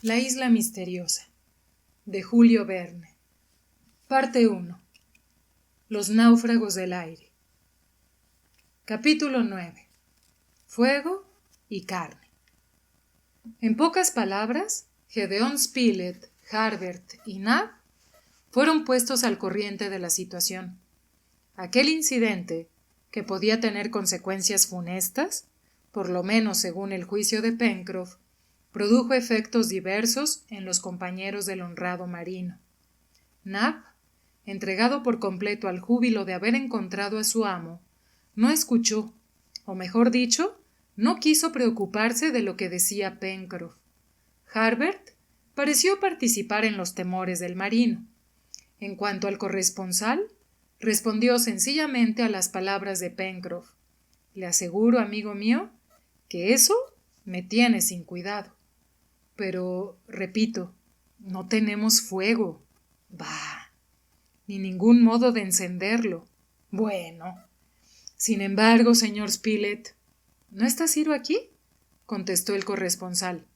La isla misteriosa, de Julio Verne. Parte 1. Los náufragos del aire. Capítulo 9. Fuego y carne. En pocas palabras, Gedeón Spilett, Harbert y Nab fueron puestos al corriente de la situación. Aquel incidente, que podía tener consecuencias funestas, por lo menos según el juicio de Pencroff, produjo efectos diversos en los compañeros del honrado marino. Nab, entregado por completo al júbilo de haber encontrado a su amo, no escuchó, o mejor dicho, no quiso preocuparse de lo que decía Pencroff. Harbert pareció participar en los temores del marino. En cuanto al corresponsal, respondió sencillamente a las palabras de Pencroff. Le aseguro, amigo mío, que eso me tiene sin cuidado. Pero, repito, no tenemos fuego. Bah, ni ningún modo de encenderlo. Bueno. Sin embargo, señor Spilett, ¿no está Ciro aquí?, contestó el corresponsal.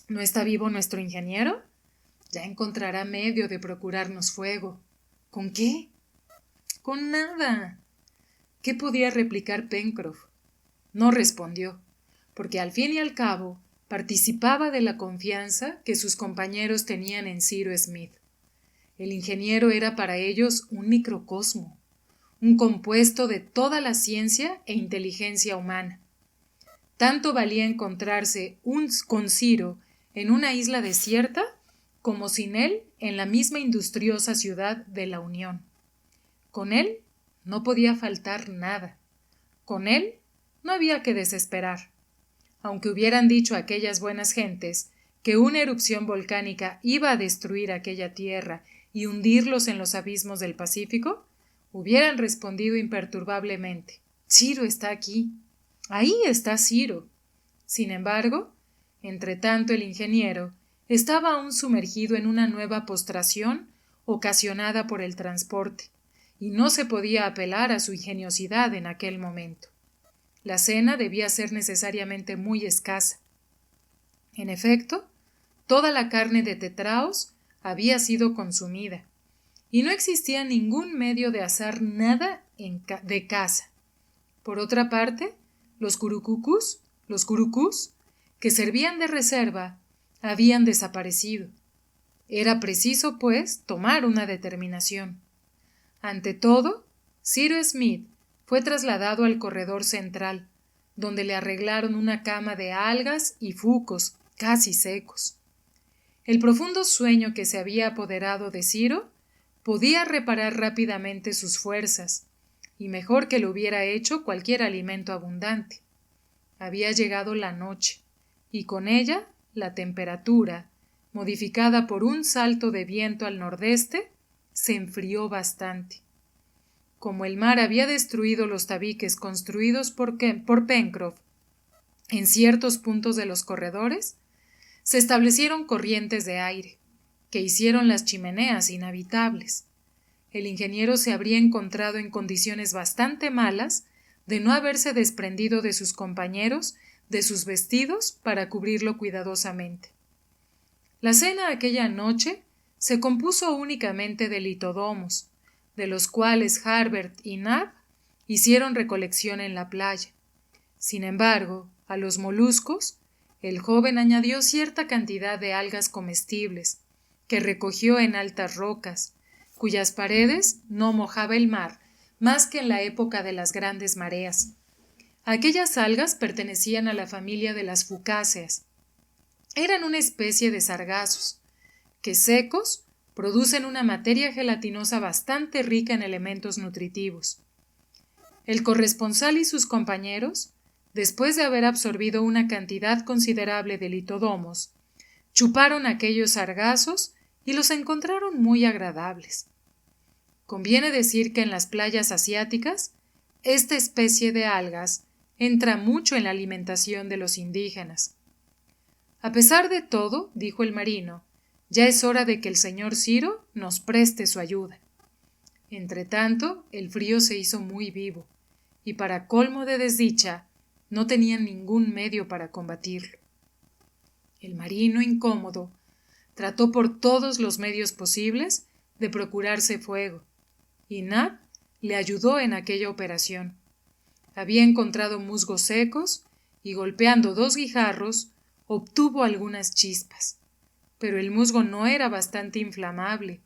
¿No está vivo nuestro ingeniero? Ya encontrará medio de procurarnos fuego. ¿Con qué? Con nada. ¿Qué podía replicar Pencroff? No respondió, porque al fin y al cabo participaba de la confianza que sus compañeros tenían en Cyrus Smith. El ingeniero era para ellos un microcosmo, un compuesto de toda la ciencia e inteligencia humana. Tanto valía encontrarse con Ciro en una isla desierta como sin él en la misma industriosa ciudad de la Unión. Con él no podía faltar nada. Con él no había que desesperar. Aunque hubieran dicho aquellas buenas gentes que una erupción volcánica iba a destruir aquella tierra y hundirlos en los abismos del Pacífico, hubieran respondido imperturbablemente: Ciro está aquí. Ahí está Ciro. Sin embargo, entretanto el ingeniero estaba aún sumergido en una nueva postración ocasionada por el transporte, y no se podía apelar a su ingeniosidad en aquel momento. La cena debía ser necesariamente muy escasa. En efecto, toda la carne de tetraos había sido consumida, y no existía ningún medio de asar nada de caza. Por otra parte, los curucús, que servían de reserva, habían desaparecido. Era preciso, pues, tomar una determinación. Ante todo, Cyrus Smith fue trasladado al corredor central, donde le arreglaron una cama de algas y fucos casi secos. El profundo sueño que se había apoderado de Ciro podía reparar rápidamente sus fuerzas, y mejor que lo hubiera hecho cualquier alimento abundante. Había llegado la noche, y con ella la temperatura, modificada por un salto de viento al nordeste, se enfrió bastante. Como el mar había destruido los tabiques construidos por Pencroff en ciertos puntos de los corredores, se establecieron corrientes de aire, que hicieron las chimeneas inhabitables. El ingeniero se habría encontrado en condiciones bastante malas de no haberse desprendido de sus compañeros, de sus vestidos, para cubrirlo cuidadosamente. La cena aquella noche se compuso únicamente de litodomos, de los cuales Harbert y Nab hicieron recolección en la playa. Sin embargo, a los moluscos, el joven añadió cierta cantidad de algas comestibles, que recogió en altas rocas, cuyas paredes no mojaba el mar más que en la época de las grandes mareas. Aquellas algas pertenecían a la familia de las fucáceas. Eran una especie de sargazos, que secos producen una materia gelatinosa bastante rica en elementos nutritivos. El corresponsal y sus compañeros, después de haber absorbido una cantidad considerable de litodomos, chuparon aquellos sargazos y los encontraron muy agradables. Conviene decir que en las playas asiáticas, esta especie de algas entra mucho en la alimentación de los indígenas. A pesar de todo, dijo el marino, ya es hora de que el señor Ciro nos preste su ayuda. Entretanto, el frío se hizo muy vivo, y para colmo de desdicha, no tenían ningún medio para combatirlo. El marino, incómodo, trató por todos los medios posibles de procurarse fuego, y Nab le ayudó en aquella operación. Había encontrado musgos secos y golpeando 2 guijarros obtuvo algunas chispas, pero el musgo no era bastante inflamable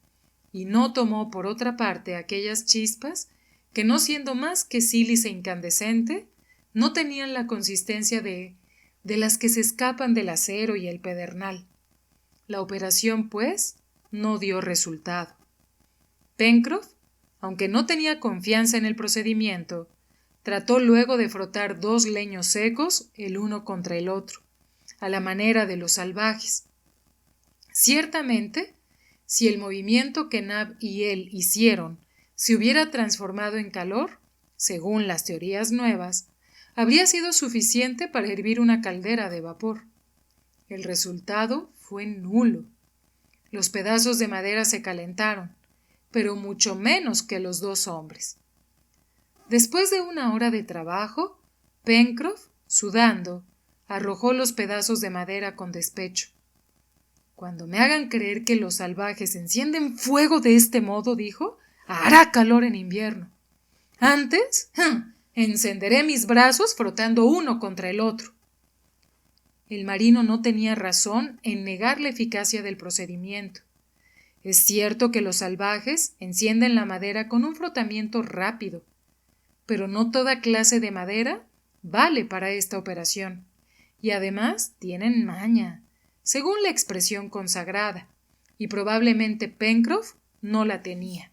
y no tomó por otra parte aquellas chispas que, no siendo más que sílice incandescente, no tenían la consistencia de las que se escapan del acero y el pedernal. La operación, pues, no dio resultado. Pencroff, aunque no tenía confianza en el procedimiento, trató luego de frotar 2 leños secos el uno contra el otro, a la manera de los salvajes. Ciertamente, si el movimiento que Nab y él hicieron se hubiera transformado en calor, según las teorías nuevas, habría sido suficiente para hervir una caldera de vapor. El resultado fue nulo. Los pedazos de madera se calentaron, pero mucho menos que los 2 hombres. Después de 1 hora de trabajo, Pencroff, sudando, arrojó los pedazos de madera con despecho. Cuando me hagan creer que los salvajes encienden fuego de este modo, dijo, hará calor en invierno. Antes, encenderé mis brazos frotando uno contra el otro. El marino no tenía razón en negar la eficacia del procedimiento. Es cierto que los salvajes encienden la madera con un frotamiento rápido, pero no toda clase de madera vale para esta operación, y además tienen maña, según la expresión consagrada, y probablemente Pencroff no la tenía.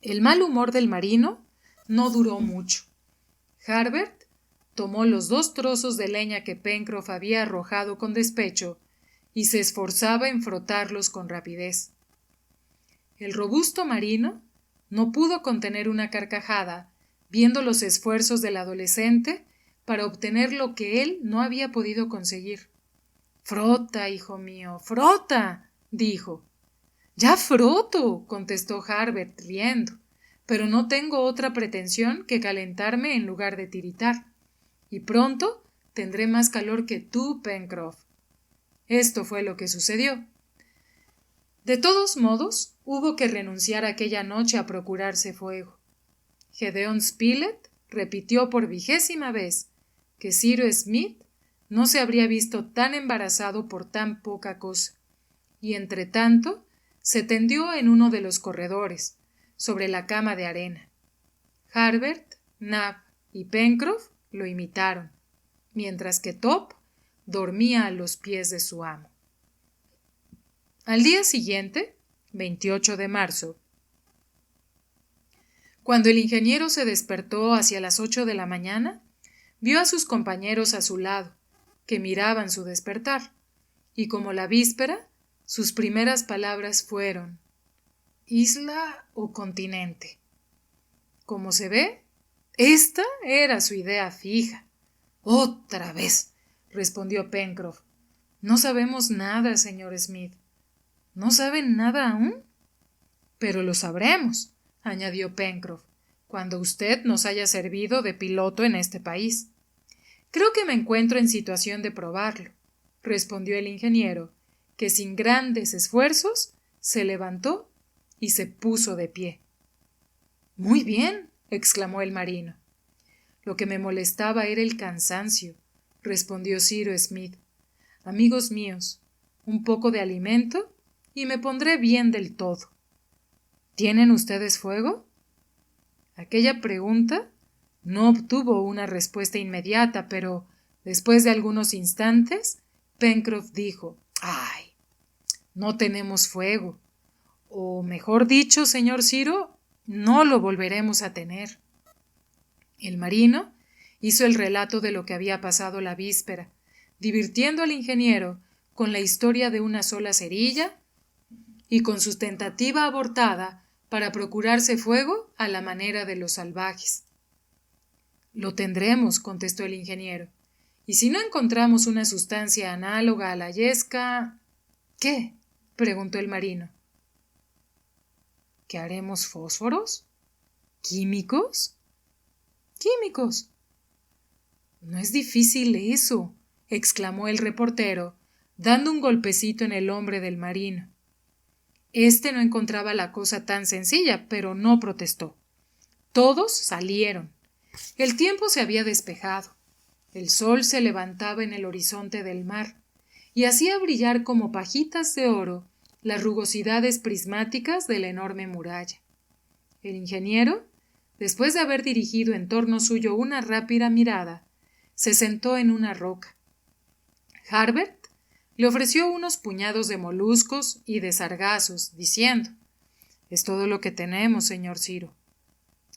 El mal humor del marino no duró mucho. Harbert tomó los 2 trozos de leña que Pencroff había arrojado con despecho y se esforzaba en frotarlos con rapidez. El robusto marino no pudo contener una carcajada viendo los esfuerzos del adolescente para obtener lo que él no había podido conseguir. «Frota, hijo mío, frota», dijo. «Ya froto», contestó Harbert riendo, «pero no tengo otra pretensión que calentarme en lugar de tiritar. Y pronto tendré más calor que tú, Pencroff». Esto fue lo que sucedió. De todos modos, hubo que renunciar aquella noche a procurarse fuego. Gédéon Spilett repitió por 20ª vez que Cyrus Smith no se habría visto tan embarazado por tan poca cosa, y entretanto se tendió en uno de los corredores, sobre la cama de arena. Harbert, Nab y Pencroff lo imitaron, mientras que Top dormía a los pies de su amo. Al día siguiente, 28 de marzo, cuando el ingeniero se despertó hacia las 8 de la mañana, vio a sus compañeros a su lado, que miraban su despertar, y como la víspera, sus primeras palabras fueron «¿Isla o continente?». Como se ve, esta era su idea fija. «Otra vez», respondió Pencroff. «No sabemos nada, señor Smith». «¿No saben nada aún?». «Pero lo sabremos», añadió Pencroff, «cuando usted nos haya servido de piloto en este país». «Creo que me encuentro en situación de probarlo», respondió el ingeniero, que sin grandes esfuerzos se levantó y se puso de pie. «Muy bien», exclamó el marino. «Lo que me molestaba era el cansancio», respondió Cyrus Smith. «Amigos míos, un poco de alimento y me pondré bien del todo». «¿Tienen ustedes fuego?». Aquella pregunta no obtuvo una respuesta inmediata, pero después de algunos instantes, Pencroff dijo: «¡Ay! No tenemos fuego. O mejor dicho, señor Ciro, no lo volveremos a tener». El marino hizo el relato de lo que había pasado la víspera, divirtiendo al ingeniero con la historia de una sola cerilla y con su tentativa abortada para procurarse fuego a la manera de los salvajes. «Lo tendremos», contestó el ingeniero, «y si no encontramos una sustancia análoga a la yesca...». «¿Qué?», preguntó el marino. «¿Qué haremos? ¿Fósforos? ¿Químicos?». «¿Químicos? No es difícil eso. exclamó el reportero, dando un golpecito en el hombro del marino. Este no encontraba la cosa tan sencilla, pero no protestó. Todos salieron. El tiempo se había despejado. El sol se levantaba en el horizonte del mar y hacía brillar como pajitas de oro las rugosidades prismáticas de la enorme muralla. El ingeniero, después de haber dirigido en torno suyo una rápida mirada, se sentó en una roca. Harbert le ofreció unos puñados de moluscos y de sargazos, diciendo: «Es todo lo que tenemos, señor Ciro».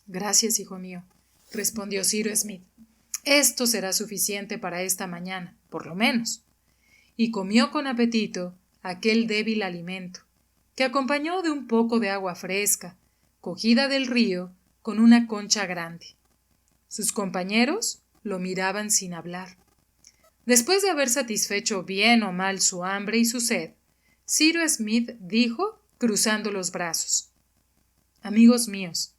«Gracias, hijo mío», respondió Ciro Smith. «Esto será suficiente para esta mañana, por lo menos». Y comió con apetito aquel débil alimento, que acompañó de un poco de agua fresca, cogida del río con una concha grande. Sus compañeros lo miraban sin hablar. Después de haber satisfecho bien o mal su hambre y su sed, Ciro Smith dijo, cruzando los brazos: «Amigos míos,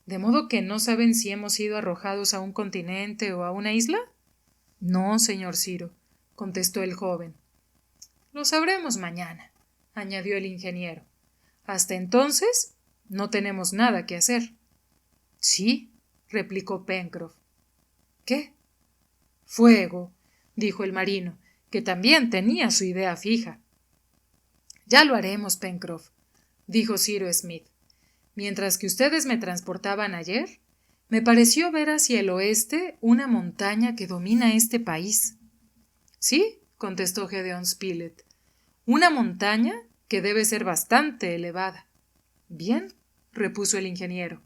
¿de modo que no saben si hemos sido arrojados a un continente o a una isla?» «No, señor Ciro», contestó el joven. «Lo sabremos mañana», añadió el ingeniero. «Hasta entonces no tenemos nada que hacer». «Sí», replicó Pencroff. «¿Qué?» «Fuego», dijo el marino, que también tenía su idea fija. «Ya lo haremos, Pencroff», dijo Ciro Smith. «Mientras que ustedes me transportaban ayer, me pareció ver hacia el oeste una montaña que domina este país». «Sí», contestó Gédéon Spilett, «una montaña que debe ser bastante elevada». «Bien», repuso el ingeniero,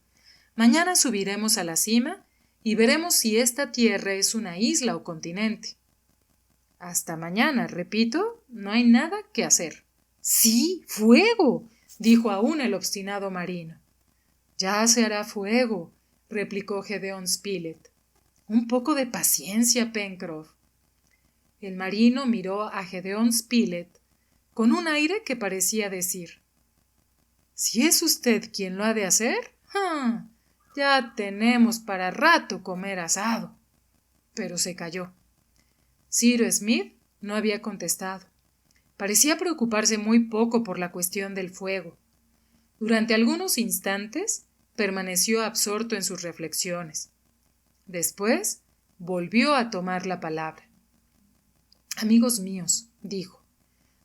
«mañana subiremos a la cima y veremos si esta tierra es una isla o continente». «Hasta mañana, repito, no hay nada que hacer». «¡Sí, fuego!», dijo aún el obstinado marino. «Ya se hará fuego», replicó Gédéon Spilett. «Un poco de paciencia, Pencroff». El marino miró a Gédéon Spilett con un aire que parecía decir: «Si es usted quien lo ha de hacer, ya tenemos para rato comer asado». Pero se calló. Ciro Smith no había contestado. Parecía preocuparse muy poco por la cuestión del fuego. Durante algunos instantes permaneció absorto en sus reflexiones. Después volvió a tomar la palabra. «Amigos míos», dijo,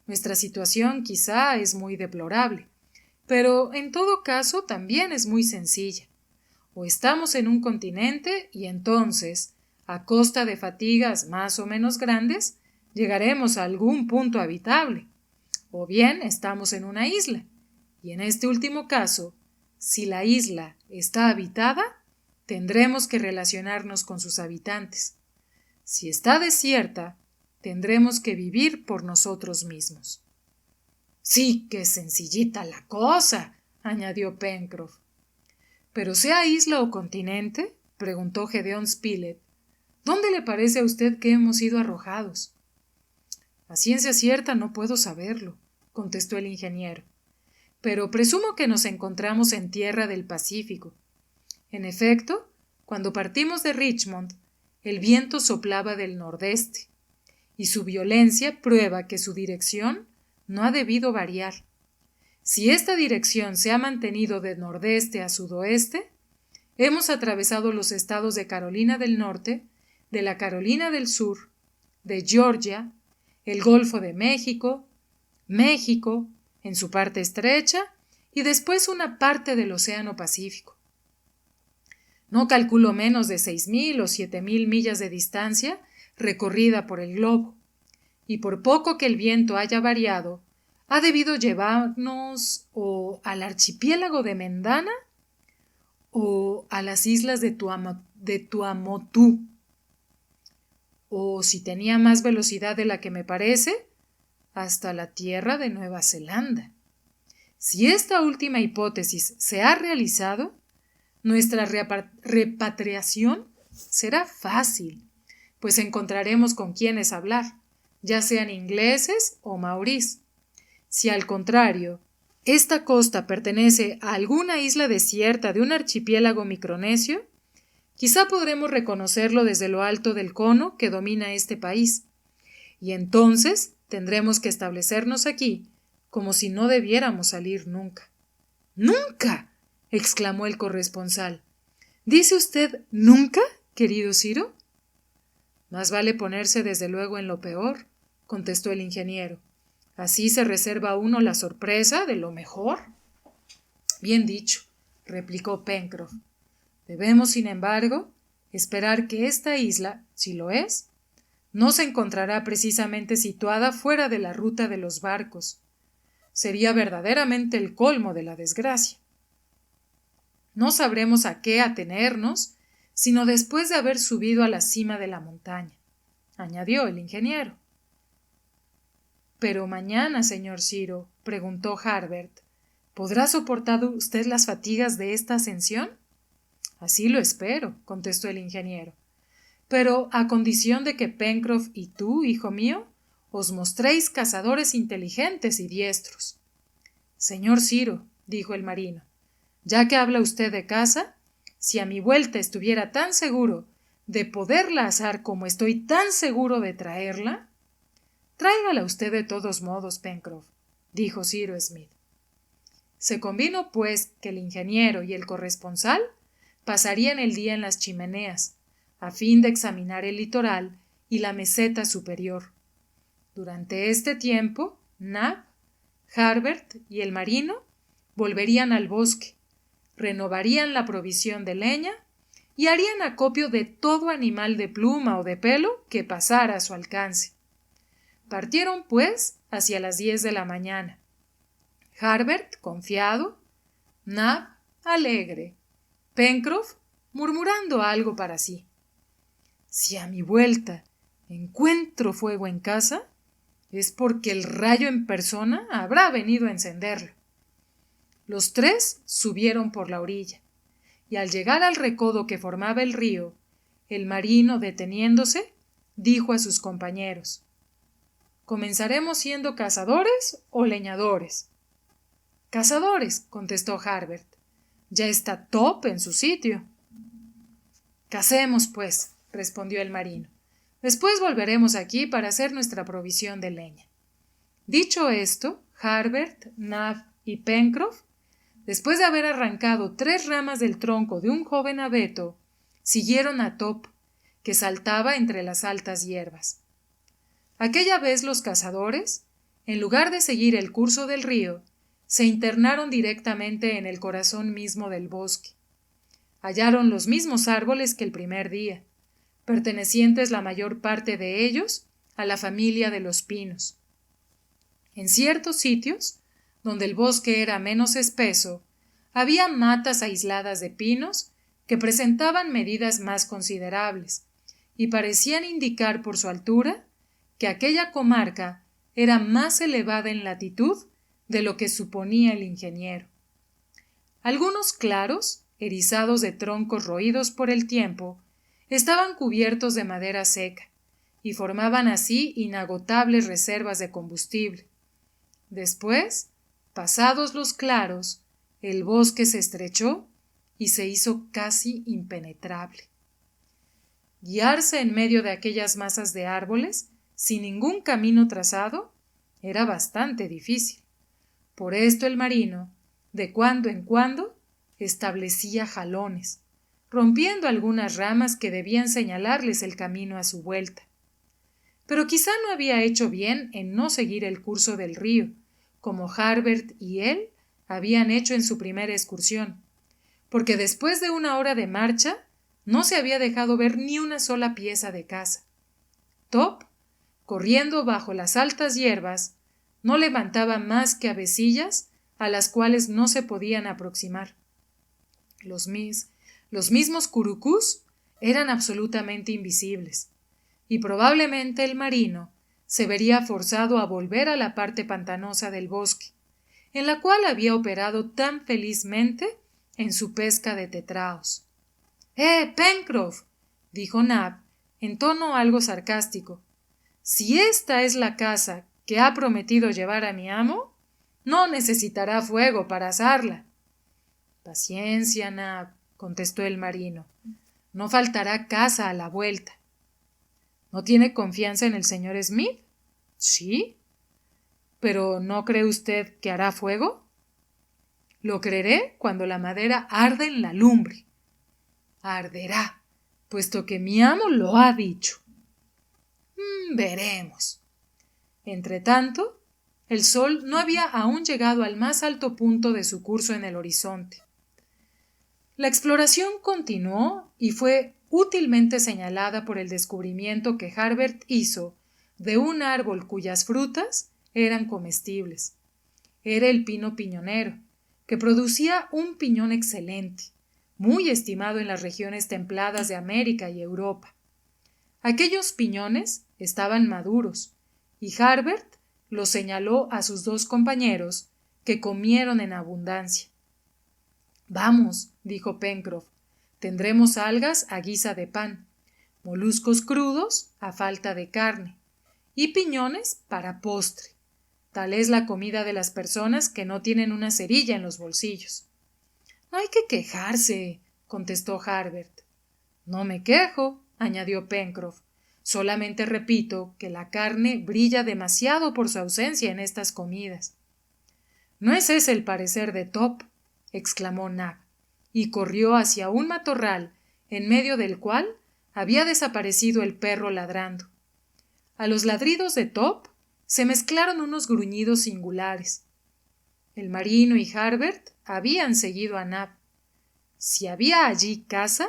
«nuestra situación quizá es muy deplorable, pero en todo caso también es muy sencilla. O estamos en un continente y entonces, a costa de fatigas más o menos grandes, llegaremos a algún punto habitable. O bien estamos en una isla, y en este último caso, si la isla está habitada, tendremos que relacionarnos con sus habitantes. Si está desierta, tendremos que vivir por nosotros mismos». «Sí, qué sencillita la cosa», añadió Pencroff. «Pero sea isla o continente», preguntó Gédéon Spilett, «¿dónde le parece a usted que hemos sido arrojados?» «A ciencia cierta no puedo saberlo», contestó el ingeniero, «pero presumo que nos encontramos en tierra del Pacífico. En efecto, cuando partimos de Richmond, el viento soplaba del nordeste, y su violencia prueba que su dirección no ha debido variar. Si esta dirección se ha mantenido de nordeste a sudoeste, hemos atravesado los estados de Carolina del Norte, de la Carolina del Sur, de Georgia, el Golfo de México, México, en su parte estrecha, y después una parte del Océano Pacífico. No calculo menos de 6.000 o 7.000 millas de distancia recorrida por el globo, y por poco que el viento haya variado, ha debido llevarnos o al archipiélago de Mendana o a las islas de Tuamotu, o si tenía más velocidad de la que me parece, hasta la tierra de Nueva Zelanda. Si esta última hipótesis se ha realizado, nuestra repatriación será fácil, pues encontraremos con quienes hablar, ya sean ingleses o maorís. Si al contrario, esta costa pertenece a alguna isla desierta de un archipiélago micronesio, quizá podremos reconocerlo desde lo alto del cono que domina este país, y entonces tendremos que establecernos aquí como si no debiéramos salir nunca. ¡Nunca!, exclamó el corresponsal. ¿Dice usted nunca, querido Ciro? Más vale ponerse desde luego en lo peor, contestó el ingeniero. Así se reserva uno la sorpresa de lo mejor. Bien dicho, replicó Pencroff. Debemos, sin embargo, esperar que esta isla, si lo es, no se encontrará precisamente situada fuera de la ruta de los barcos. Sería verdaderamente el colmo de la desgracia. No sabremos a qué atenernos, sino después de haber subido a la cima de la montaña, añadió el ingeniero. Pero mañana, señor Ciro, preguntó Harbert, ¿podrá soportar usted las fatigas de esta ascensión? Así lo espero, contestó el ingeniero, pero a condición de que Pencroff y tú, hijo mío, os mostréis cazadores inteligentes y diestros. Señor Ciro, dijo el marino, ya que habla usted de caza, si a mi vuelta estuviera tan seguro de poderla asar como estoy tan seguro de traerla, tráigala usted de todos modos, Pencroff, dijo Cyrus Smith. Se convino, pues, que el ingeniero y el corresponsal pasarían el día en las chimeneas, a fin de examinar el litoral y la meseta superior. Durante este tiempo, Nab, Harbert y el marino volverían al bosque, renovarían la provisión de leña y harían acopio de todo animal de pluma o de pelo que pasara a su alcance. Partieron, pues, hacia las 10 de la mañana. Harbert, confiado, Nab, alegre, Pencroff, murmurando algo para sí. Si a mi vuelta encuentro fuego en casa, es porque el rayo en persona habrá venido a encenderlo. Los tres subieron por la orilla, y al llegar al recodo que formaba el río, el marino, deteniéndose, dijo a sus compañeros: ¿comenzaremos siendo cazadores o leñadores? Cazadores, contestó Harbert. Ya está Top en su sitio. Cacemos, pues, respondió el marino. Después volveremos aquí para hacer nuestra provisión de leña. Dicho esto, Harbert, Nab y Pencroff, después de haber arrancado 3 ramas del tronco de un joven abeto, siguieron a Top, que saltaba entre las altas hierbas. Aquella vez los cazadores, en lugar de seguir el curso del río, se internaron directamente en el corazón mismo del bosque. Hallaron los mismos árboles que el primer día, pertenecientes la mayor parte de ellos a la familia de los pinos. En ciertos sitios, donde el bosque era menos espeso, había matas aisladas de pinos que presentaban medidas más considerables y parecían indicar por su altura que aquella comarca era más elevada en latitud de lo que suponía el ingeniero. Algunos claros, erizados de troncos roídos por el tiempo, estaban cubiertos de madera seca y formaban así inagotables reservas de combustible. Después, pasados los claros, el bosque se estrechó y se hizo casi impenetrable. Guiarse en medio de aquellas masas de árboles, sin ningún camino trazado, era bastante difícil. Por esto el marino, de cuando en cuando, establecía jalones, rompiendo algunas ramas que debían señalarles el camino a su vuelta. Pero quizá no había hecho bien en no seguir el curso del río, como Harbert y él habían hecho en su primera excursión, porque después de 1 hora de marcha no se había dejado ver ni una sola pieza de caza. Top, corriendo bajo las altas hierbas, no levantaba más que avecillas a las cuales no se podían aproximar. Los mismos curucús eran absolutamente invisibles, y probablemente el marino se vería forzado a volver a la parte pantanosa del bosque, en la cual había operado tan felizmente en su pesca de tetraos. Pencroff! Dijo Nab, en tono algo sarcástico. Si esta es la caza que ha prometido llevar a mi amo, no necesitará fuego para asarla. Paciencia, Nab, contestó el marino. No faltará caza a la vuelta. ¿No tiene confianza en el señor Smith? Sí. ¿Pero no cree usted que hará fuego? Lo creeré cuando la madera arde en la lumbre. Arderá, puesto que mi amo lo ha dicho. Veremos. Entretanto, el sol no había aún llegado al más alto punto de su curso en el horizonte. La exploración continuó y fue útilmente señalada por el descubrimiento que Harbert hizo de un árbol cuyas frutas eran comestibles. Era el pino piñonero, que producía un piñón excelente, muy estimado en las regiones templadas de América y Europa. Aquellos piñones estaban maduros, y Harbert los señaló a sus dos compañeros, que comieron en abundancia. Vamos, dijo Pencroff, tendremos algas a guisa de pan, moluscos crudos a falta de carne, y piñones para postre. Tal es la comida de las personas que no tienen una cerilla en los bolsillos. No hay que quejarse, contestó Harbert. No me quejo, añadió Pencroff. Solamente repito que la carne brilla demasiado por su ausencia en estas comidas. No es ese el parecer de Top, exclamó Nab, y corrió hacia un matorral en medio del cual había desaparecido el perro ladrando. A los ladridos de Top se mezclaron unos gruñidos singulares. El marino y Harbert habían seguido a Nab. Si había allí caza,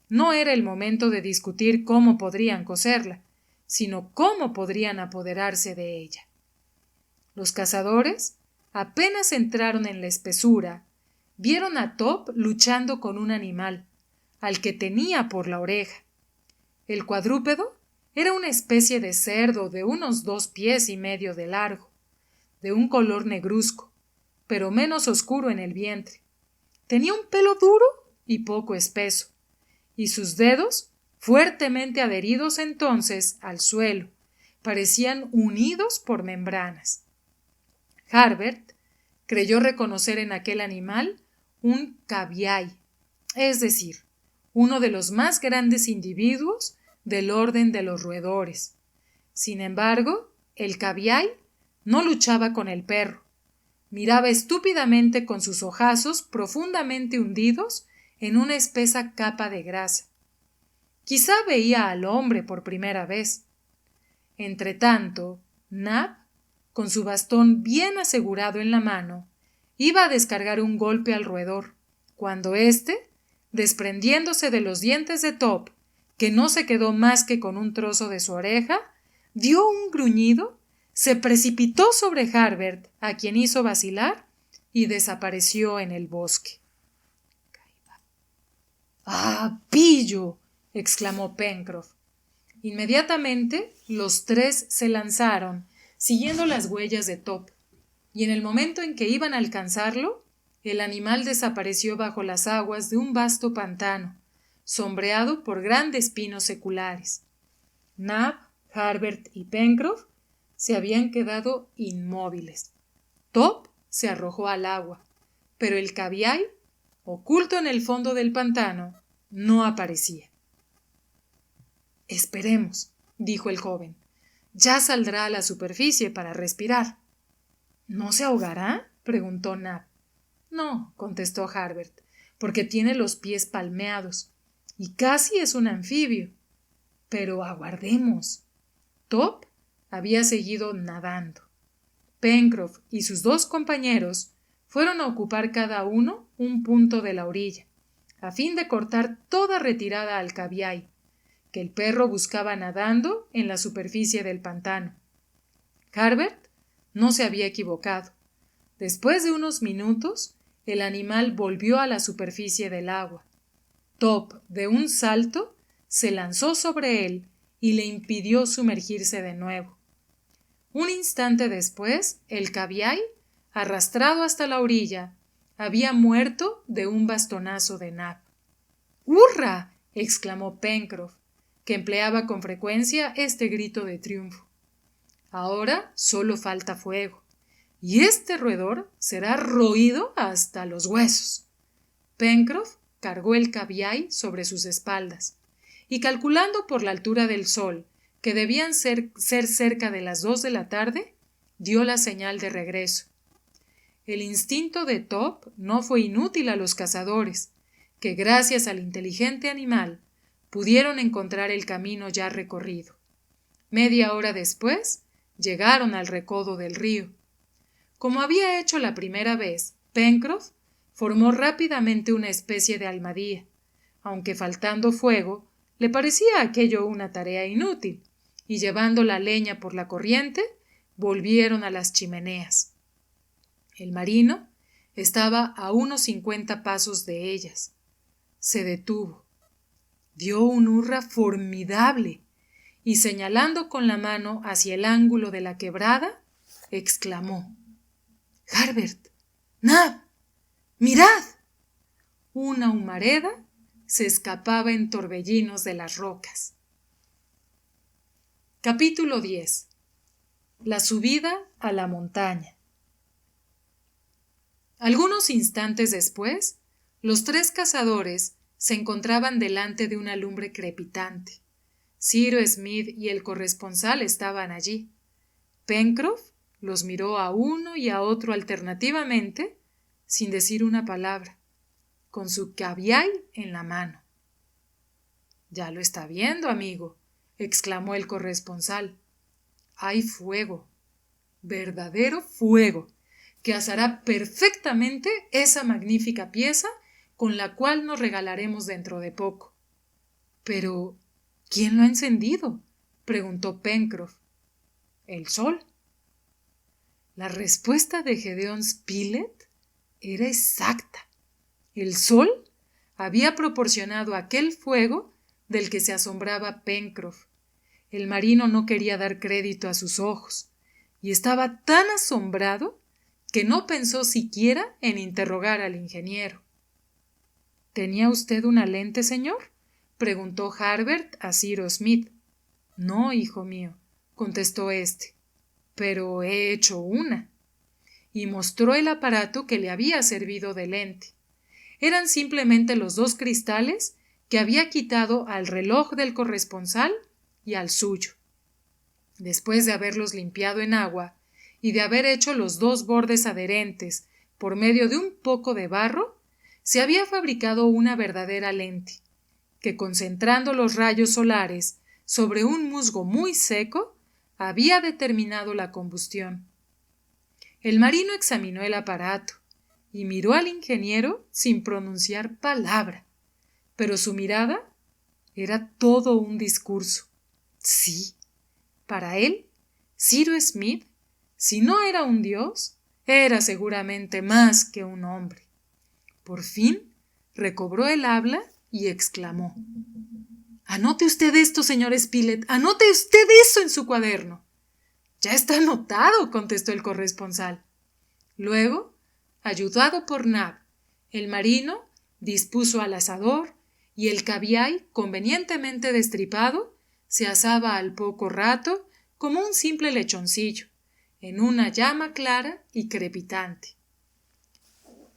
no era el momento de discutir cómo podrían coserla, sino cómo podrían apoderarse de ella. Los cazadores apenas entraron en la espesura, vieron a Top luchando con un animal, al que tenía por la oreja. El cuadrúpedo era una especie de cerdo de unos 2 pies y medio de largo, de un color negruzco, pero menos oscuro en el vientre. Tenía un pelo duro y poco espeso, y sus dedos, fuertemente adheridos entonces al suelo, parecían unidos por membranas. Harbert creyó reconocer en aquel animal un cabiai, es decir, uno de los más grandes individuos del orden de los roedores. Sin embargo, el cabiai no luchaba con el perro. Miraba estúpidamente con sus ojazos profundamente hundidos en una espesa capa de grasa. Quizá veía al hombre por primera vez. Entretanto, Nab, con su bastón bien asegurado en la mano, iba a descargar un golpe al roedor, cuando éste, desprendiéndose de los dientes de Top, que no se quedó más que con un trozo de su oreja, dio un gruñido, se precipitó sobre Harbert, a quien hizo vacilar, y desapareció en el bosque. ¡Ah, pillo! exclamó Pencroff. Inmediatamente los tres se lanzaron, siguiendo las huellas de Top, y en el momento en que iban a alcanzarlo, el animal desapareció bajo las aguas de un vasto pantano, sombreado por grandes pinos seculares. Nab, Harbert y Pencroff se habían quedado inmóviles. Top se arrojó al agua, pero el cabiai, oculto en el fondo del pantano, no aparecía. Esperemos, dijo el joven. Ya saldrá a la superficie para respirar. ¿No se ahogará? Preguntó Nab. No, contestó Harbert, porque tiene los pies palmeados, y casi es un anfibio. Pero aguardemos. Top había seguido nadando. Pencroff y sus dos compañeros fueron a ocupar cada uno un punto de la orilla, a fin de cortar toda retirada al cabiai, que el perro buscaba nadando en la superficie del pantano. Harbert no se había equivocado. Después de unos minutos, el animal volvió a la superficie del agua. Top, de un salto, se lanzó sobre él y le impidió sumergirse de nuevo. Un instante después, el cabiai, arrastrado hasta la orilla, había muerto de un bastonazo de Nab. ¡Hurra! exclamó Pencroff, que empleaba con frecuencia este grito de triunfo. Ahora solo falta fuego, y este roedor será roído hasta los huesos. Pencroff cargó el cabiai sobre sus espaldas, y calculando por la altura del sol que debían ser cerca de las 2 de la tarde, dio la señal de regreso. El instinto de Top no fue inútil a los cazadores, que gracias al inteligente animal pudieron encontrar el camino ya recorrido. Media hora después, llegaron al recodo del río. Como había hecho la primera vez, Pencroff formó rápidamente una especie de almadía, aunque faltando fuego, le parecía aquello una tarea inútil, y llevando la leña por la corriente, volvieron a las chimeneas. El marino estaba a unos 50 pasos de ellas. Se detuvo. Dio un hurra formidable y señalando con la mano hacia el ángulo de la quebrada, exclamó: «Harbert, Nab, mirad». Una humareda se escapaba en torbellinos de las rocas. Capítulo 10. La subida a la montaña. Algunos instantes después, los 3 cazadores se encontraban delante de una lumbre crepitante. Cyrus Smith y el corresponsal estaban allí. Pencroff los miró a uno y a otro alternativamente, sin decir una palabra, con su caviar en la mano. «Ya lo está viendo, amigo», exclamó el corresponsal. «Hay fuego, verdadero fuego, que asará perfectamente esa magnífica pieza con la cual nos regalaremos dentro de poco». «Pero, ¿quién lo ha encendido?», preguntó Pencroff. «El sol». La respuesta de Gédéon Spilett era exacta. El sol había proporcionado aquel fuego del que se asombraba Pencroff. El marino no quería dar crédito a sus ojos, y estaba tan asombrado que no pensó siquiera en interrogar al ingeniero. «¿Tenía usted una lente, señor?», preguntó Harbert a Cyrus Smith. «No, hijo mío», contestó éste, «pero he hecho una». Y mostró el aparato que le había servido de lente. Eran simplemente los 2 cristales que había quitado al reloj del corresponsal y al suyo. Después de haberlos limpiado en agua y de haber hecho los 2 bordes adherentes por medio de un poco de barro, se había fabricado una verdadera lente, que concentrando los rayos solares sobre un musgo muy seco, había determinado la combustión. El marino examinó el aparato y miró al ingeniero sin pronunciar palabra, pero su mirada era todo un discurso. Sí, para él, Cyrus Smith, si no era un dios, era seguramente más que un hombre. Por fin recobró el habla y exclamó: «Anote usted esto, señor Spilett, anote usted eso en su cuaderno». «Ya está anotado», contestó el corresponsal. Luego, ayudado por Nab, el marino dispuso al asador y el caviar, convenientemente destripado, se asaba al poco rato como un simple lechoncillo, en una llama clara y crepitante.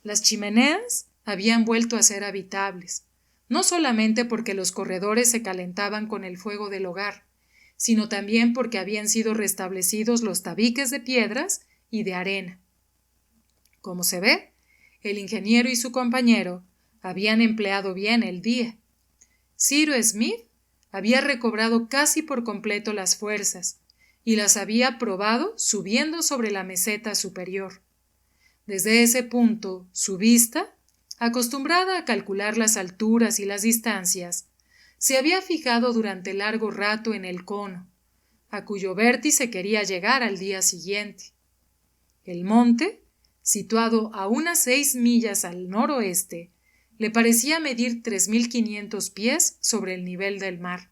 Las chimeneas habían vuelto a ser habitables, no solamente porque los corredores se calentaban con el fuego del hogar, sino también porque habían sido restablecidos los tabiques de piedras y de arena. Como se ve, el ingeniero y su compañero habían empleado bien el día. Cyrus Smith había recobrado casi por completo las fuerzas y las había probado subiendo sobre la meseta superior. Desde ese punto, su vista, acostumbrada a calcular las alturas y las distancias, se había fijado durante largo rato en el cono, a cuyo vértice quería llegar al día siguiente. El monte, situado a unas 6 millas al noroeste, le parecía medir 3.500 pies sobre el nivel del mar.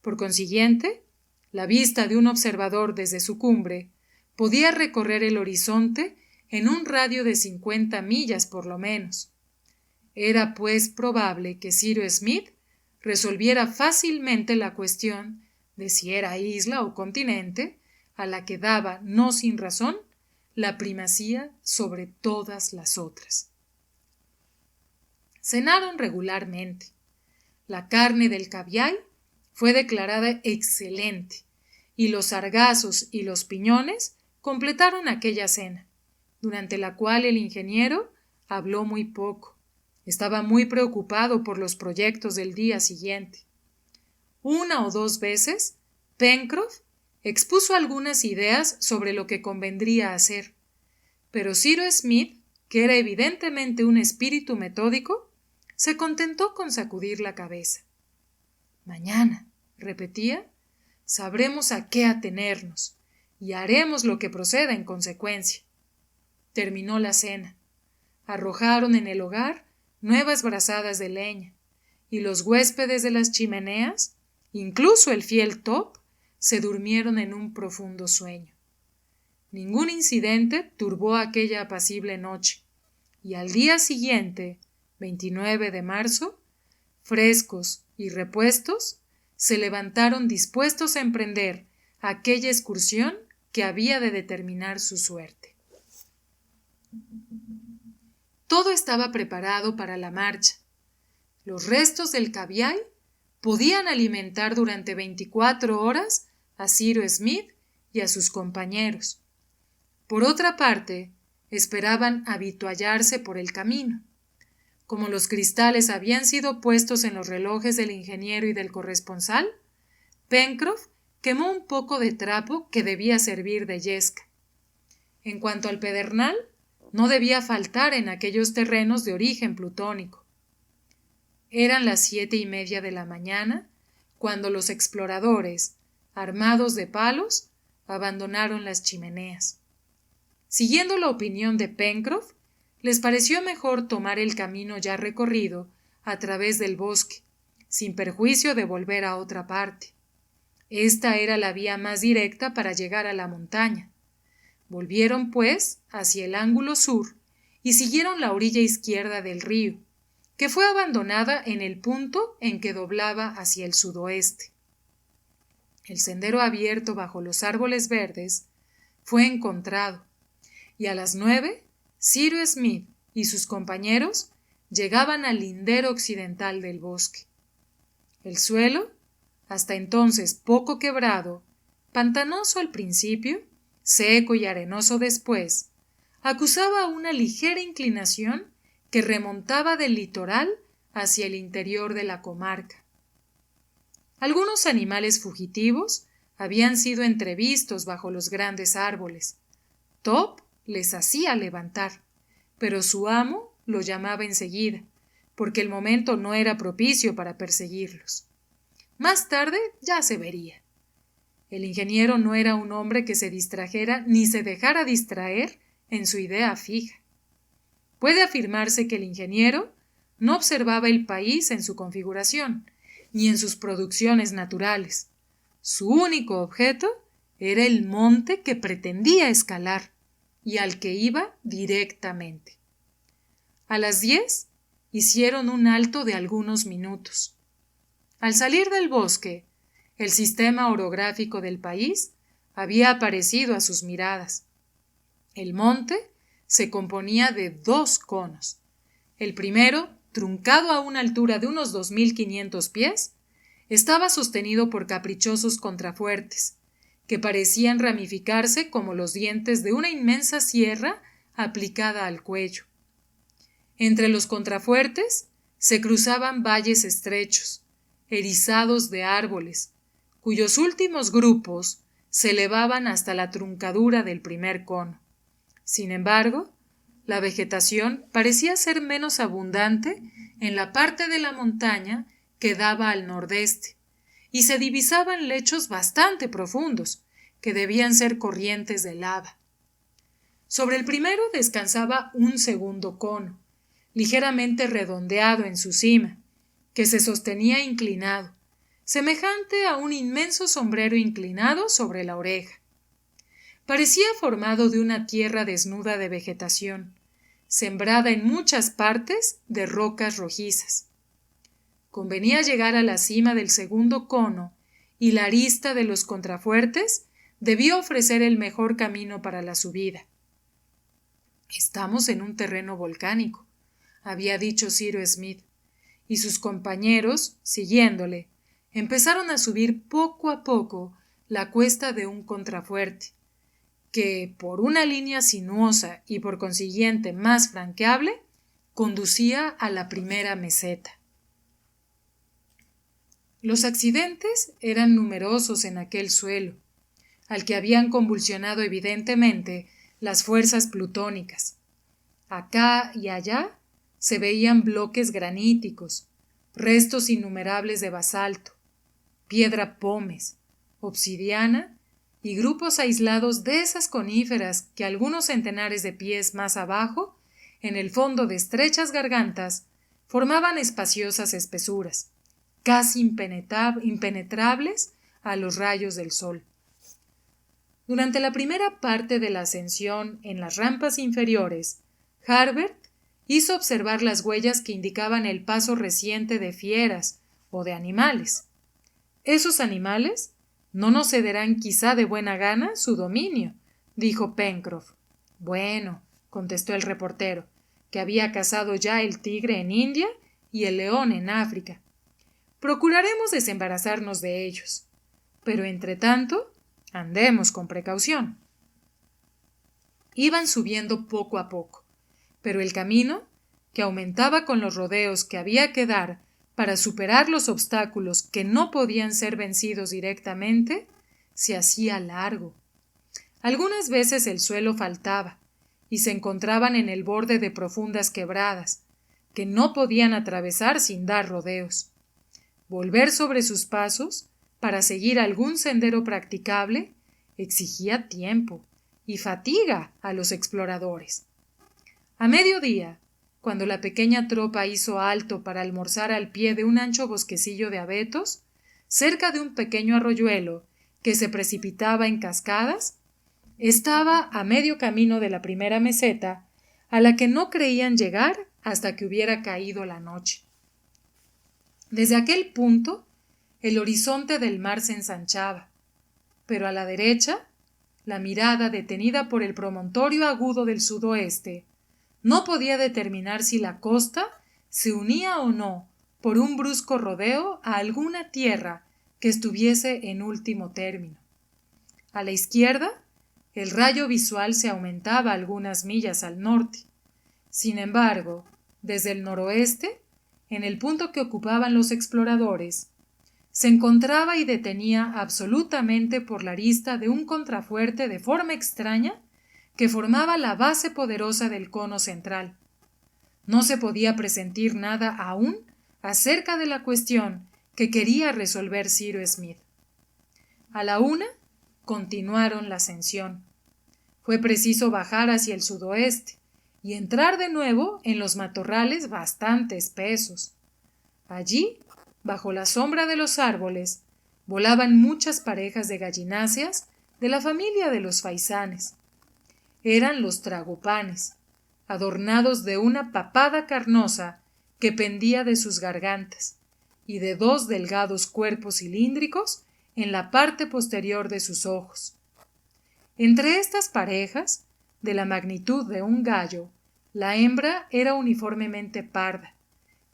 Por consiguiente, la vista de un observador desde su cumbre podía recorrer el horizonte en un radio de 50 millas por lo menos. Era, pues, probable que Cyrus Smith resolviera fácilmente la cuestión de si era isla o continente, a la que daba, no sin razón, la primacía sobre todas las otras. Cenaron regularmente. La carne del caviar fue declarada excelente, y los sargazos y los piñones completaron aquella cena, durante la cual el ingeniero habló muy poco. Estaba muy preocupado por los proyectos del día siguiente. Una o dos veces, Pencroff expuso algunas ideas sobre lo que convendría hacer, pero Cyrus Smith, que era evidentemente un espíritu metódico, se contentó con sacudir la cabeza. Mañana, repetía, sabremos a qué atenernos y haremos lo que proceda en consecuencia. Terminó la cena. Arrojaron en el hogar nuevas brazadas de leña, y los huéspedes de las chimeneas, incluso el fiel Top, se durmieron en un profundo sueño. Ningún incidente turbó aquella apacible noche, y al día siguiente, 29 de marzo, frescos y repuestos, se levantaron dispuestos a emprender aquella excursión que había de determinar su suerte. Todo estaba preparado para la marcha. Los restos del caviar podían alimentar durante 24 horas a Cyrus Smith y a sus compañeros. Por otra parte, esperaban avituallarse por el camino. Como los cristales habían sido puestos en los relojes del ingeniero y del corresponsal, Pencroff quemó un poco de trapo que debía servir de yesca. En cuanto al pedernal, no debía faltar en aquellos terrenos de origen plutónico. Eran las 7:30 de la mañana cuando los exploradores, armados de palos, abandonaron las chimeneas. Siguiendo la opinión de Pencroff, les pareció mejor tomar el camino ya recorrido a través del bosque, sin perjuicio de volver a otra parte. Esta era la vía más directa para llegar a la montaña. Volvieron, pues, hacia el ángulo sur y siguieron la orilla izquierda del río, que fue abandonada en el punto en que doblaba hacia el sudoeste. El sendero abierto bajo los árboles verdes fue encontrado, y a las 9, Cyrus Smith y sus compañeros llegaban al lindero occidental del bosque. El suelo, hasta entonces poco quebrado, pantanoso al principio, seco y arenoso después, acusaba una ligera inclinación que remontaba del litoral hacia el interior de la comarca. Algunos animales fugitivos habían sido entrevistos bajo los grandes árboles. Top les hacía levantar, pero su amo lo llamaba enseguida, porque el momento no era propicio para perseguirlos. Más tarde ya se vería. El ingeniero no era un hombre que se distrajera ni se dejara distraer en su idea fija. Puede afirmarse que el ingeniero no observaba el país en su configuración, ni en sus producciones naturales. Su único objeto era el monte que pretendía escalar y al que iba directamente. A las 10 hicieron un alto de algunos minutos. Al salir del bosque, el sistema orográfico del país había aparecido a sus miradas. El monte se componía de 2 conos. El primero, truncado a una altura de unos 2.500 pies, estaba sostenido por caprichosos contrafuertes, que parecían ramificarse como los dientes de una inmensa sierra aplicada al cuello. Entre los contrafuertes se cruzaban valles estrechos, erizados de árboles, cuyos últimos grupos se elevaban hasta la truncadura del primer cono. Sin embargo, la vegetación parecía ser menos abundante en la parte de la montaña que daba al nordeste, y se divisaban lechos bastante profundos, que debían ser corrientes de lava. Sobre el primero descansaba un segundo cono, ligeramente redondeado en su cima, que se sostenía inclinado, semejante a un inmenso sombrero inclinado sobre la oreja. Parecía formado de una tierra desnuda de vegetación, sembrada en muchas partes de rocas rojizas. Convenía llegar a la cima del segundo cono, y la arista de los contrafuertes debió ofrecer el mejor camino para la subida. «Estamos en un terreno volcánico», había dicho Cyrus Smith, y sus compañeros, siguiéndole, empezaron a subir poco a poco la cuesta de un contrafuerte, que, por una línea sinuosa y por consiguiente más franqueable, conducía a la primera meseta. Los accidentes eran numerosos en aquel suelo, al que habían convulsionado evidentemente las fuerzas plutónicas. Acá y allá se veían bloques graníticos, restos innumerables de basalto, piedra pómez, obsidiana y grupos aislados de esas coníferas que algunos centenares de pies más abajo, en el fondo de estrechas gargantas, formaban espaciosas espesuras, casi impenetrables a los rayos del sol. Durante la primera parte de la ascensión en las rampas inferiores, Harbert hizo observar las huellas que indicaban el paso reciente de fieras o de animales. Esos animales no nos cederán quizá de buena gana su dominio, dijo Pencroff. Bueno, contestó el reportero, que había cazado ya el tigre en India y el león en África. Procuraremos desembarazarnos de ellos. Pero entre tanto, andemos con precaución. Iban subiendo poco a poco, pero el camino, que aumentaba con los rodeos que había que dar para superar los obstáculos que no podían ser vencidos directamente, se hacía largo. Algunas veces el suelo faltaba y se encontraban en el borde de profundas quebradas, que no podían atravesar sin dar rodeos. Volver sobre sus pasos para seguir algún sendero practicable exigía tiempo y fatiga a los exploradores. A mediodía, cuando la pequeña tropa hizo alto para almorzar al pie de un ancho bosquecillo de abetos, cerca de un pequeño arroyuelo que se precipitaba en cascadas, estaba a medio camino de la primera meseta, a la que no creían llegar hasta que hubiera caído la noche. Desde aquel punto, el horizonte del mar se ensanchaba, pero a la derecha, la mirada detenida por el promontorio agudo del sudoeste, no podía determinar si la costa se unía o no por un brusco rodeo a alguna tierra que estuviese en último término. A la izquierda, el rayo visual se aumentaba algunas millas al norte. Sin embargo, desde el noroeste, en el punto que ocupaban los exploradores, se encontraba y detenía absolutamente por la arista de un contrafuerte de forma extraña que formaba la base poderosa del cono central. No se podía presentir nada aún acerca de la cuestión que quería resolver Cyrus Smith. A la una, continuaron la ascensión. Fue preciso bajar hacia el sudoeste y entrar de nuevo en los matorrales bastante espesos. Allí, bajo la sombra de los árboles, volaban muchas parejas de gallináceas de la familia de los faisanes. Eran los tragopanes, adornados de una papada carnosa que pendía de sus gargantas y de dos delgados cuerpos cilíndricos en la parte posterior de sus ojos. Entre estas parejas, de la magnitud de un gallo, la hembra era uniformemente parda,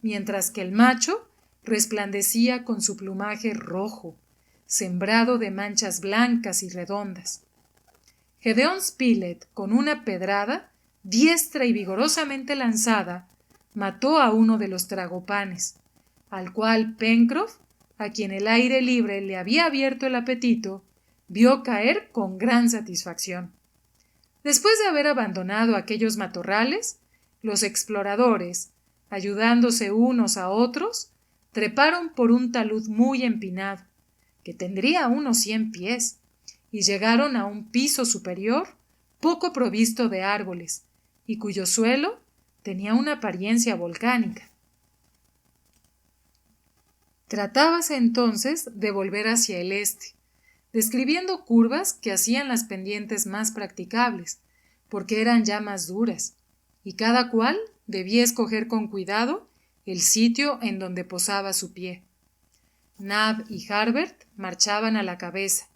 mientras que el macho resplandecía con su plumaje rojo, sembrado de manchas blancas y redondas. Gédéon Spilett, con una pedrada, diestra y vigorosamente lanzada, mató a uno de los tragopanes, al cual Pencroff, a quien el aire libre le había abierto el apetito, vio caer con gran satisfacción. Después de haber abandonado aquellos matorrales, los exploradores, ayudándose unos a otros, treparon por un talud muy empinado, que tendría unos 100 pies, y llegaron a un piso superior poco provisto de árboles, y cuyo suelo tenía una apariencia volcánica. Tratábase entonces de volver hacia el este, describiendo curvas que hacían las pendientes más practicables, porque eran ya más duras, y cada cual debía escoger con cuidado el sitio en donde posaba su pie. Nab y Harbert marchaban a la cabeza,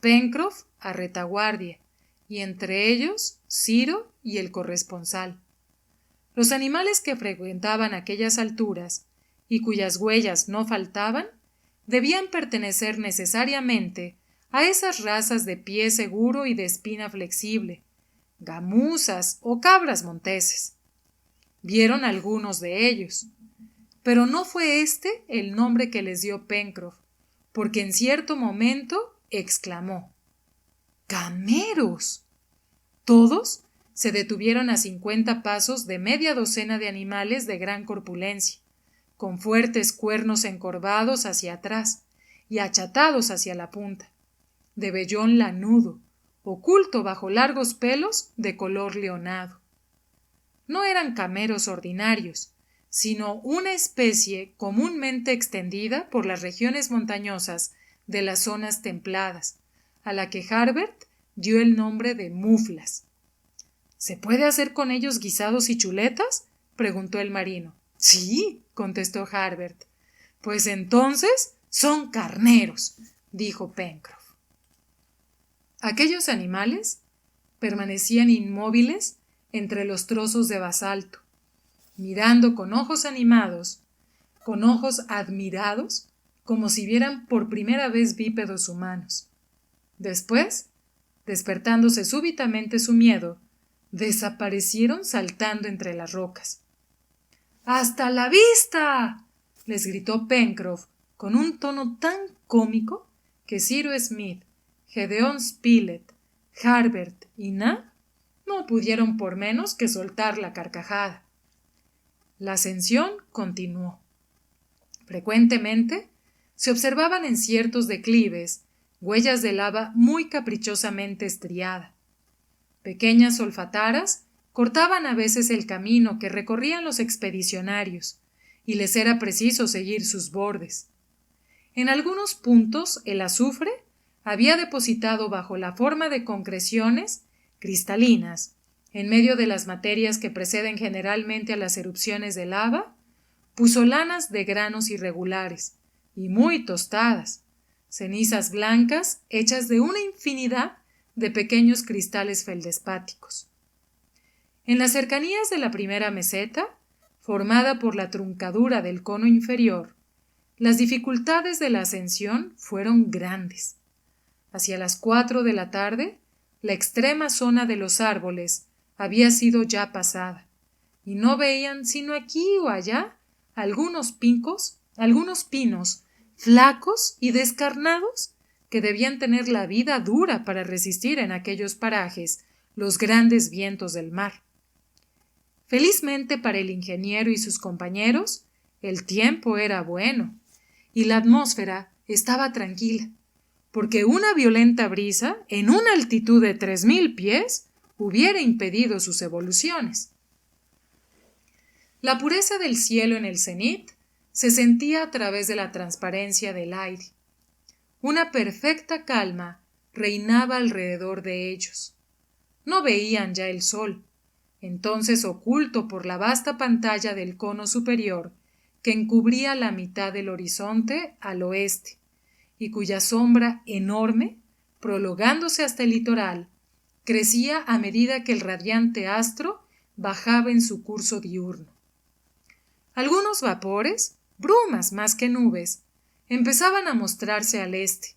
Pencroff a retaguardia, y entre ellos Ciro y el corresponsal. Los animales que frecuentaban aquellas alturas, y cuyas huellas no faltaban, debían pertenecer necesariamente a esas razas de pie seguro y de espina flexible, gamuzas o cabras monteses. Vieron algunos de ellos, pero no fue este el nombre que les dio Pencroff, porque en cierto momento exclamó: ¡Cameros! Todos se detuvieron a 50 pasos de media docena de animales de gran corpulencia, con fuertes cuernos encorvados hacia atrás y achatados hacia la punta, de vellón lanudo, oculto bajo largos pelos de color leonado. No eran cameros ordinarios, sino una especie comúnmente extendida por las regiones montañosas de las zonas templadas, a la que Harbert dio el nombre de muflas. ¿Se puede hacer con ellos guisados y chuletas?, preguntó el marino. Sí, contestó Harbert. Pues entonces son carneros, dijo Pencroff. Aquellos animales permanecían inmóviles entre los trozos de basalto, mirando con ojos animados, con ojos admirados, como si vieran por primera vez bípedos humanos. Después, despertándose súbitamente su miedo, desaparecieron saltando entre las rocas. ¡Hasta la vista!, les gritó Pencroff con un tono tan cómico que Cyrus Smith, Gédéon Spilett, Harbert y Nab no pudieron por menos que soltar la carcajada. La ascensión continuó. Frecuentemente se observaban en ciertos declives huellas de lava muy caprichosamente estriada. Pequeñas solfataras cortaban a veces el camino que recorrían los expedicionarios, y les era preciso seguir sus bordes. En algunos puntos el azufre había depositado bajo la forma de concreciones cristalinas, en medio de las materias que preceden generalmente a las erupciones de lava, puzolanas de granos irregulares y muy tostadas, cenizas blancas hechas de una infinidad de pequeños cristales feldespáticos. En las cercanías de la primera meseta, formada por la truncadura del cono inferior, las dificultades de la ascensión fueron grandes. Hacia las 4 de la tarde, la extrema zona de los árboles había sido ya pasada, y no veían sino aquí o allá algunos pinos flacos y descarnados que debían tener la vida dura para resistir en aquellos parajes los grandes vientos del mar. Felizmente para el ingeniero y sus compañeros, el tiempo era bueno, y la atmósfera estaba tranquila, porque una violenta brisa en una altitud de 3000 pies hubiera impedido sus evoluciones. La pureza del cielo en el cenit se sentía a través de la transparencia del aire. Una perfecta calma reinaba alrededor de ellos. No veían ya el sol, entonces oculto por la vasta pantalla del cono superior que encubría la mitad del horizonte al oeste, y cuya sombra enorme, prolongándose hasta el litoral, crecía a medida que el radiante astro bajaba en su curso diurno. Algunos vapores, brumas más que nubes, empezaban a mostrarse al este,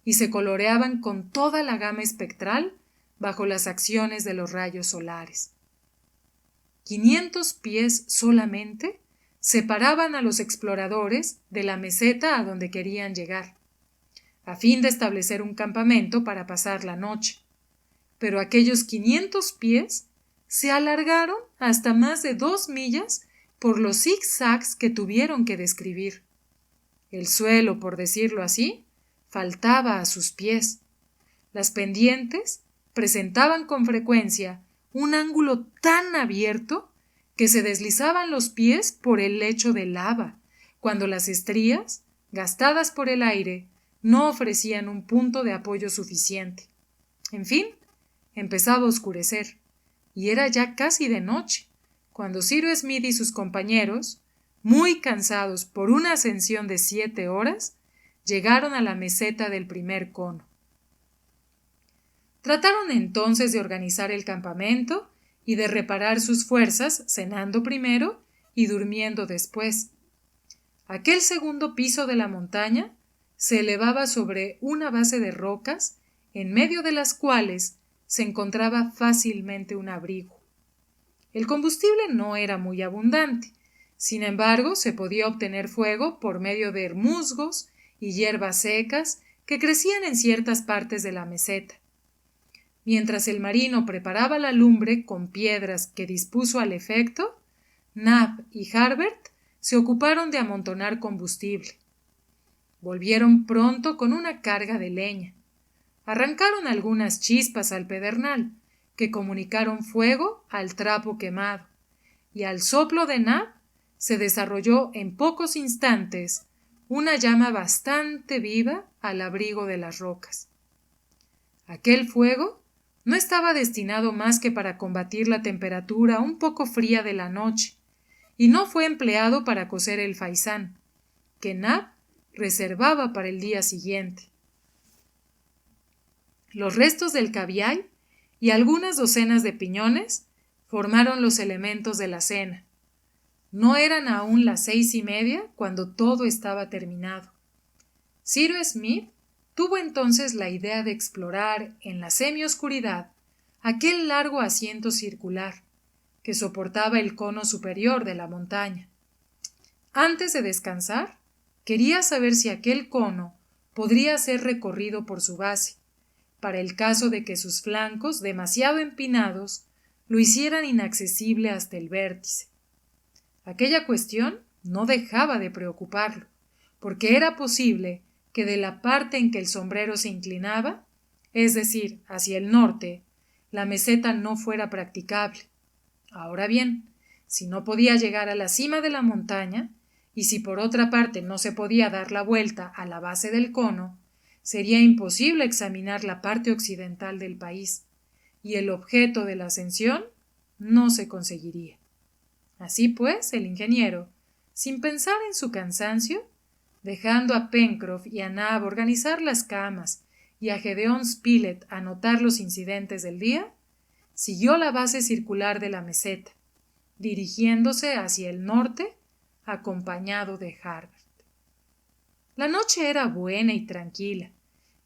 y se coloreaban con toda la gama espectral bajo las acciones de los rayos solares. 500 pies solamente separaban a los exploradores de la meseta a donde querían llegar, a fin de establecer un campamento para pasar la noche. Pero aquellos 500 pies se alargaron hasta más de 2 millas por los zigzags que tuvieron que describir. El suelo, por decirlo así, faltaba a sus pies. Las pendientes presentaban con frecuencia un ángulo tan abierto que se deslizaban los pies por el lecho de lava, cuando las estrías, gastadas por el aire, no ofrecían un punto de apoyo suficiente. En fin, empezaba a oscurecer, y era ya casi de noche, cuando Cyrus Smith y sus compañeros, muy cansados por una ascensión de 7 horas, llegaron a la meseta del primer cono. Trataron entonces de organizar el campamento y de reparar sus fuerzas cenando primero y durmiendo después. Aquel segundo piso de la montaña se elevaba sobre una base de rocas, en medio de las cuales se encontraba fácilmente un abrigo. El combustible no era muy abundante, sin embargo, se podía obtener fuego por medio de musgos y hierbas secas que crecían en ciertas partes de la meseta. Mientras el marino preparaba la lumbre con piedras que dispuso al efecto, Nab y Harbert se ocuparon de amontonar combustible. Volvieron pronto con una carga de leña. Arrancaron algunas chispas al pedernal, que comunicaron fuego al trapo quemado, y al soplo de Nab se desarrolló en pocos instantes una llama bastante viva al abrigo de las rocas. Aquel fuego no estaba destinado más que para combatir la temperatura un poco fría de la noche, y no fue empleado para cocer el faisán, que Nab reservaba para el día siguiente. Los restos del caviar y algunas docenas de piñones formaron los elementos de la cena. No eran aún las 6:30 cuando todo estaba terminado. Cyrus Smith tuvo entonces la idea de explorar en la semioscuridad aquel largo asiento circular que soportaba el cono superior de la montaña. Antes de descansar, quería saber si aquel cono podría ser recorrido por su base, para el caso de que sus flancos, demasiado empinados, lo hicieran inaccesible hasta el vértice. Aquella cuestión no dejaba de preocuparlo, porque era posible que de la parte en que el sombrero se inclinaba, es decir, hacia el norte, la meseta no fuera practicable. Ahora bien, si no podía llegar a la cima de la montaña, y si por otra parte no se podía dar la vuelta a la base del cono, sería imposible examinar la parte occidental del país, y el objeto de la ascensión no se conseguiría. Así pues, el ingeniero, sin pensar en su cansancio, dejando a Pencroff y a Nab organizar las camas y a Gedeón Spilett anotar los incidentes del día, siguió la base circular de la meseta, dirigiéndose hacia el norte, acompañado de Harbert. La noche era buena y tranquila,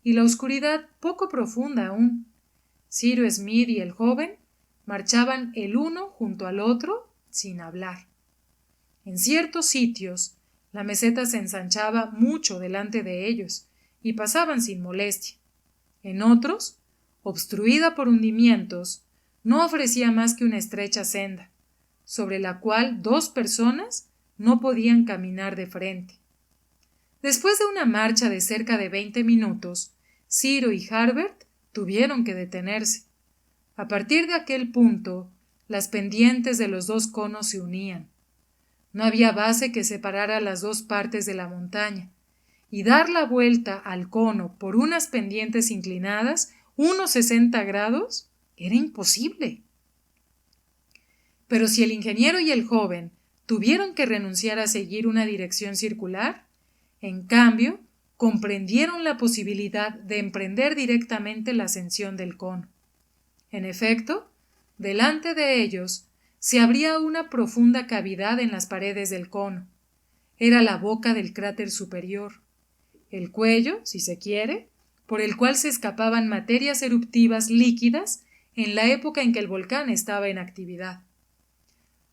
y la oscuridad poco profunda aún. Cyrus Smith y el joven marchaban el uno junto al otro sin hablar. En ciertos sitios, la meseta se ensanchaba mucho delante de ellos y pasaban sin molestia. En otros, obstruida por hundimientos, no ofrecía más que una estrecha senda, sobre la cual dos personas no podían caminar de frente. Después de una marcha de cerca de 20 minutos, Ciro y Harbert tuvieron que detenerse. A partir de aquel punto, las pendientes de los dos conos se unían. No había base que separara las dos partes de la montaña, y dar la vuelta al cono por unas pendientes inclinadas unos 60 grados era imposible. Pero si el ingeniero y el joven tuvieron que renunciar a seguir una dirección circular, en cambio, comprendieron la posibilidad de emprender directamente la ascensión del cono. En efecto, delante de ellos se abría una profunda cavidad en las paredes del cono. Era la boca del cráter superior, el cuello, si se quiere, por el cual se escapaban materias eruptivas líquidas en la época en que el volcán estaba en actividad.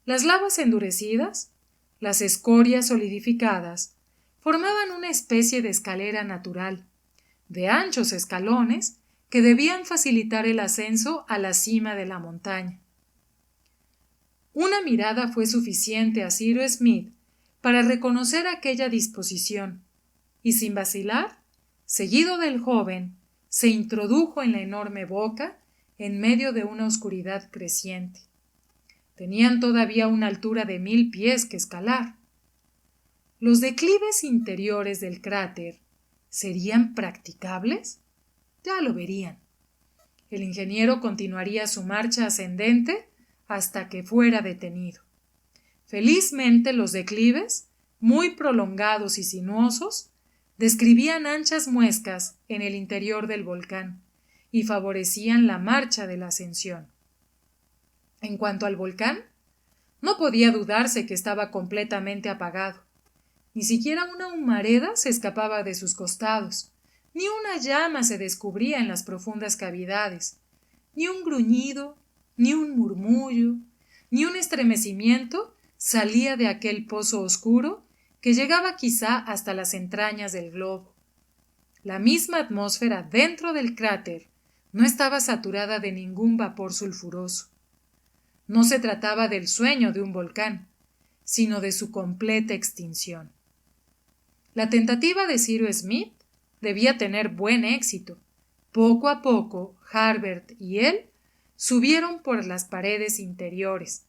Las lavas endurecidas, las escorias solidificadas, formaban una especie de escalera natural, de anchos escalones que debían facilitar el ascenso a la cima de la montaña. Una mirada fue suficiente a Cyrus Smith para reconocer aquella disposición, y sin vacilar, seguido del joven, se introdujo en la enorme boca en medio de una oscuridad creciente. Tenían todavía una altura de 1000 pies que escalar. ¿Los declives interiores del cráter serían practicables? Ya lo verían. El ingeniero continuaría su marcha ascendente hasta que fuera detenido. Felizmente los declives, muy prolongados y sinuosos, describían anchas muescas en el interior del volcán y favorecían la marcha de la ascensión. En cuanto al volcán, no podía dudarse que estaba completamente apagado, Ni siquiera una humareda se escapaba de sus costados, ni una llama se descubría en las profundas cavidades, ni un gruñido, ni un murmullo, ni un estremecimiento salía de aquel pozo oscuro que llegaba quizá hasta las entrañas del globo. La misma atmósfera dentro del cráter no estaba saturada de ningún vapor sulfuroso. No se trataba del sueño de un volcán, sino de su completa extinción. La tentativa de Cyrus Smith debía tener buen éxito. Poco a poco, Harbert y él subieron por las paredes interiores.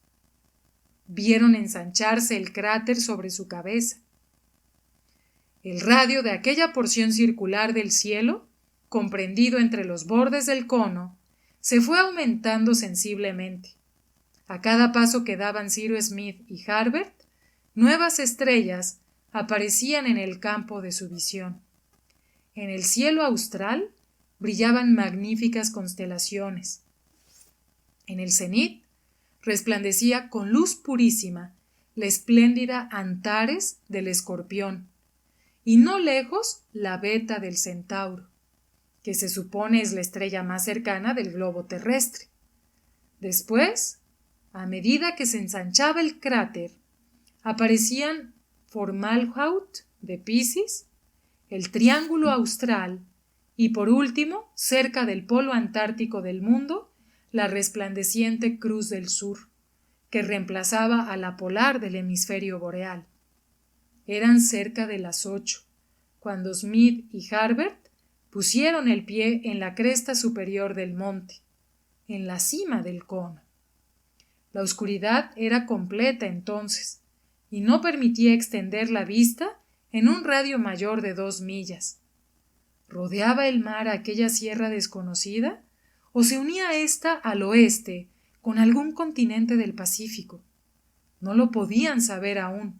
Vieron ensancharse el cráter sobre su cabeza. El radio de aquella porción circular del cielo, comprendido entre los bordes del cono, se fue aumentando sensiblemente. A cada paso que daban Cyrus Smith y Harbert, nuevas estrellas aparecían en el campo de su visión. En el cielo austral brillaban magníficas constelaciones. En el cenit resplandecía con luz purísima la espléndida Antares del Escorpión, y no lejos la Beta del Centauro, que se supone es la estrella más cercana del globo terrestre. Después, a medida que se ensanchaba el cráter, aparecían Fomalhaut de Piscis, el Triángulo Austral y, por último, cerca del polo antártico del mundo, la resplandeciente Cruz del Sur, que reemplazaba a la polar del hemisferio boreal. Eran cerca de las 8, cuando Smith y Harbert pusieron el pie en la cresta superior del monte, en la cima del cono. La oscuridad era completa entonces, y no permitía extender la vista en un radio mayor de 2 millas. ¿Rodeaba el mar aquella sierra desconocida o se unía ésta al oeste con algún continente del Pacífico? No lo podían saber aún.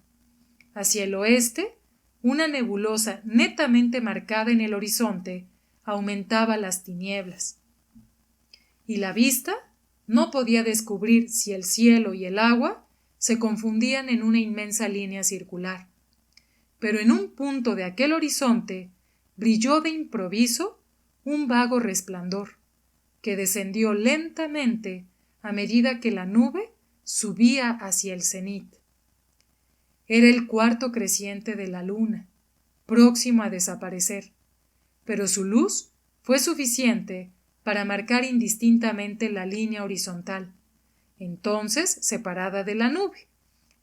Hacia el oeste, una nebulosa netamente marcada en el horizonte aumentaba las tinieblas, y la vista no podía descubrir si el cielo y el agua se confundían en una inmensa línea circular. Pero en un punto de aquel horizonte brilló de improviso un vago resplandor, que descendió lentamente a medida que la nube subía hacia el cenit. Era el cuarto creciente de la luna, próximo a desaparecer, pero su luz fue suficiente para marcar indistintamente la línea horizontal, entonces separada de la nube,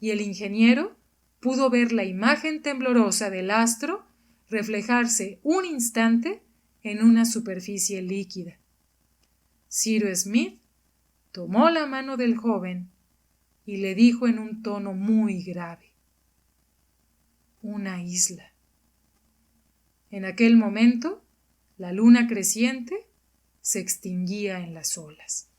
y el ingeniero pudo ver la imagen temblorosa del astro reflejarse un instante en una superficie líquida. Cyrus Smith tomó la mano del joven y le dijo en un tono muy grave: una isla. En aquel momento, la luna creciente se extinguía en las olas.